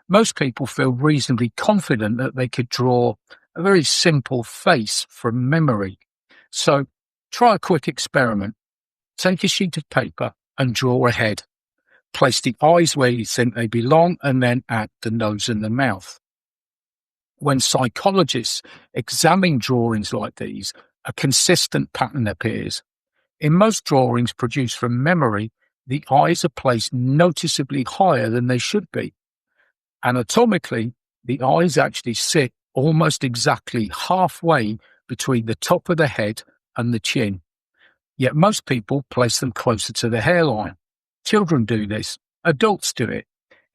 Most people feel reasonably confident that they could draw a very simple face from memory. So try a quick experiment. Take a sheet of paper and draw a head. Place the eyes where you think they belong and then add the nose and the mouth. When psychologists examine drawings like these, a consistent pattern appears. In most drawings produced from memory, the eyes are placed noticeably higher than they should be. Anatomically, the eyes actually sit almost exactly halfway between the top of the head and the chin. Yet most people place them closer to the hairline. Children do this. Adults do it.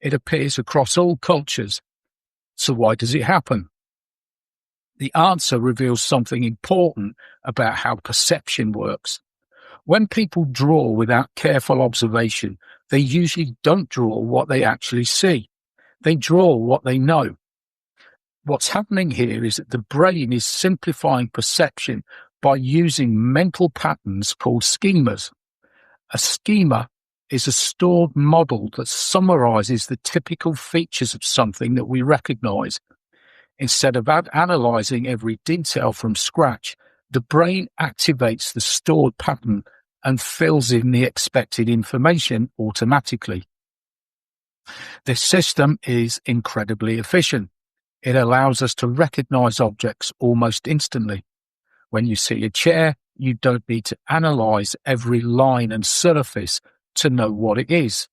It appears across all cultures. So why does it happen? The answer reveals something important about how perception works. When people draw without careful observation, they usually don't draw what they actually see. They draw what they know. What's happening here is that the brain is simplifying perception by using mental patterns called schemas. A schema is a stored model that summarizes the typical features of something that we recognize. Instead of analyzing every detail from scratch, the brain activates the stored pattern and fills in the expected information automatically. This system is incredibly efficient. It allows us to recognize objects almost instantly. When you see a chair, you don't need to analyze every line and surface to know what it is.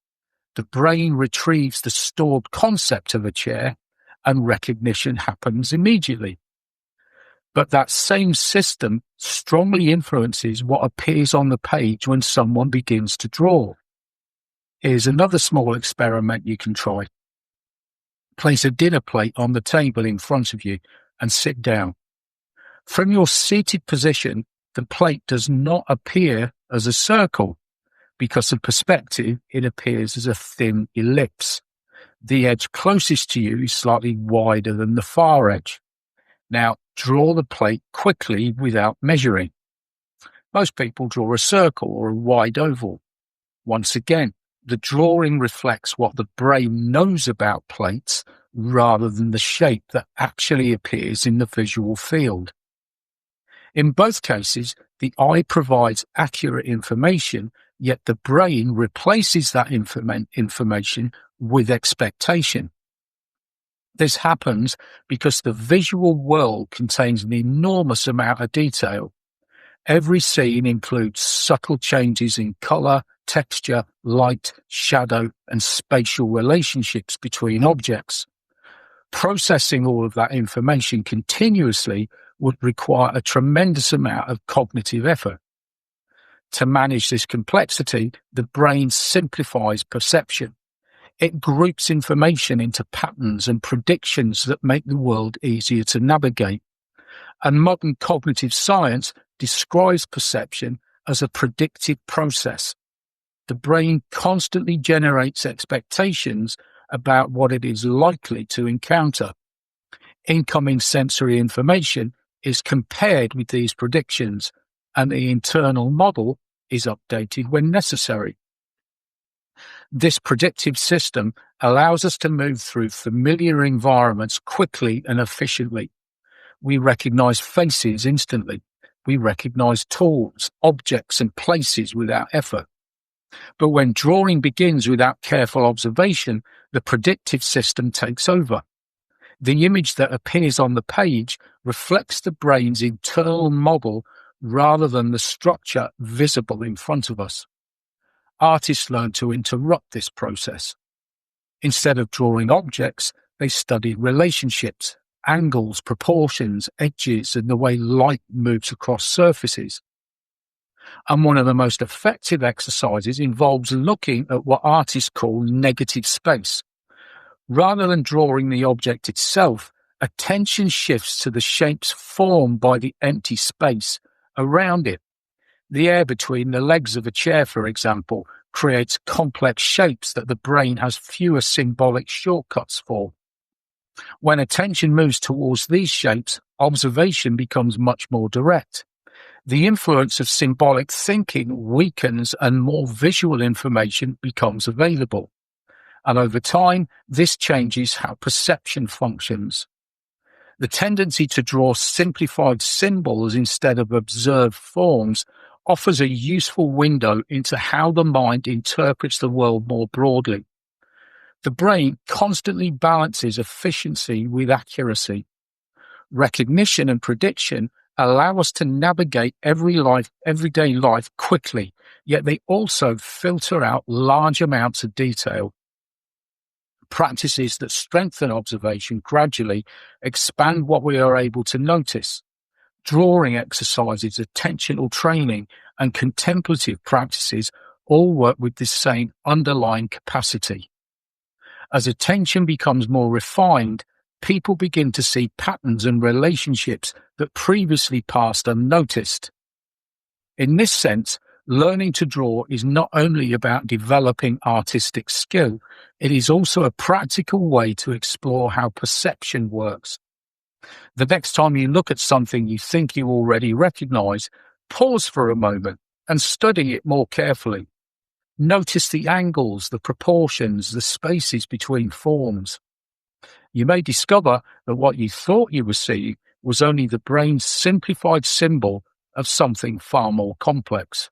The brain retrieves the stored concept of a chair and recognition happens immediately. But that same system strongly influences what appears on the page when someone begins to draw. Here's another small experiment you can try. Place a dinner plate on the table in front of you and sit down. From your seated position, the plate does not appear as a circle. Because of perspective, it appears as a thin ellipse. The edge closest to you is slightly wider than the far edge. Now, draw the plate quickly without measuring. Most people draw a circle or a wide oval. Once again, the drawing reflects what the brain knows about plates rather than the shape that actually appears in the visual field. In both cases, the eye provides accurate information, yet the brain replaces that information with expectation. This happens because the visual world contains an enormous amount of detail. Every scene includes subtle changes in color, texture, light, shadow, and spatial relationships between objects. Processing all of that information continuously would require a tremendous amount of cognitive effort. To manage this complexity, the brain simplifies perception. It groups information into patterns and predictions that make the world easier to navigate. And modern cognitive science describes perception as a predictive process. The brain constantly generates expectations about what it is likely to encounter. Incoming sensory information is compared with these predictions, and the internal model is updated when necessary. This predictive system allows us to move through familiar environments quickly and efficiently. We recognize faces instantly. We recognize tools, objects, and places without effort. But when drawing begins without careful observation, the predictive system takes over. The image that appears on the page reflects the brain's internal model rather than the structure visible in front of us. Artists learn to interrupt this process. Instead of drawing objects, they study relationships, angles, proportions, edges, and the way light moves across surfaces. And one of the most effective exercises involves looking at what artists call negative space. Rather than drawing the object itself, attention shifts to the shapes formed by the empty space around it. The air between the legs of a chair, for example, creates complex shapes that the brain has fewer symbolic shortcuts for. When attention moves towards these shapes, observation becomes much more direct. The influence of symbolic thinking weakens and more visual information becomes available. And over time, this changes how perception functions. The tendency to draw simplified symbols instead of observed forms offers a useful window into how the mind interprets the world more broadly. The brain constantly balances efficiency with accuracy. Recognition and prediction allow us to navigate everyday life quickly, yet they also filter out large amounts of detail. Practices that strengthen observation gradually expand what we are able to notice. Drawing exercises, attentional training, and contemplative practices all work with this same underlying capacity. As attention becomes more refined, people begin to see patterns and relationships that previously passed unnoticed. In this sense, learning to draw is not only about developing artistic skill, it is also a practical way to explore how perception works. The next time you look at something you think you already recognize, pause for a moment and study it more carefully. Notice the angles, the proportions, the spaces between forms. You may discover that what you thought you were seeing was only the brain's simplified symbol of something far more complex.